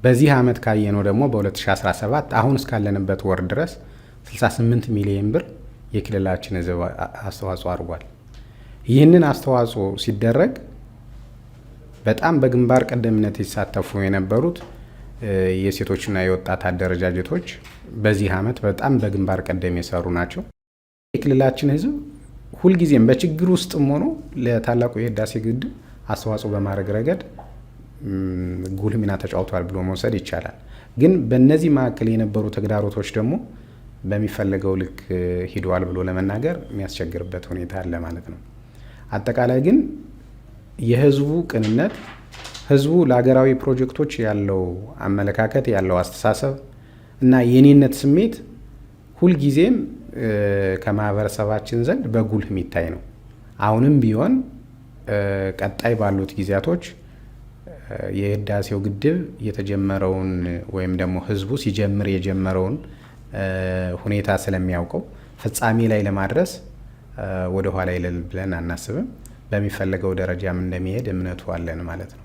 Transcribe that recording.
በዚህ ዓመት ካየነው ደግሞ በ2017 አሁን እስካለንበት ወር ድረስ 68 ሚሊዮን ብር የክልላችን ህዝብ አስተዋጽኦ አድርጓል። ይህንን አስተዋጽኦ ሲደረግ በጣም በግንባር ቀደምነት ይሳተፉ የነበሩት የሴቶችና የወጣት አደረጃጀቶች በዚህ ዓመት በጣም በግንባር ቀደም የሰሩ ናቸው። የክልላችን ህዝብ ሁልጊዜም በችግር ውስጥም ሆኖ ለታላቁ የህዳሴ ግድብ አስተዋጽኦ በማድረግ ረገድ ጉልህ ሚና ተጫውቷል ብሎ መውሰድ ይቻላል። ግን በእነዚህ መካከል የነበሩ ተግዳሮቶች ደግሞ በሚፈለገው ልክ ሂደዋል ብሎ ለመናገር የሚያስቸግርበት ሁኔታ አለ ማለት ነው። አጠቃላይ ግን የህዝቡ ቅንነት፣ ህዝቡ ለሀገራዊ ፕሮጀክቶች ያለው አመለካከት፣ ያለው አስተሳሰብ እና የኔነት ስሜት ሁልጊዜም ከማህበረሰባችን ዘንድ በጉልህ የሚታይ ነው። አሁንም ቢሆን ቀጣይ ባሉት ጊዜያቶች የህዳሴው ግድብ የተጀመረውን ወይም ደግሞ ህዝቡ ሲጀምር የጀመረውን ሁኔታ ስለሚያውቀው ፍጻሜ ላይ ለማድረስ ወደ ኋላ ይላል ብለን አናስብም። በሚፈለገው ደረጃም እንደሚሄድ እምነቱ አለን ማለት ነው።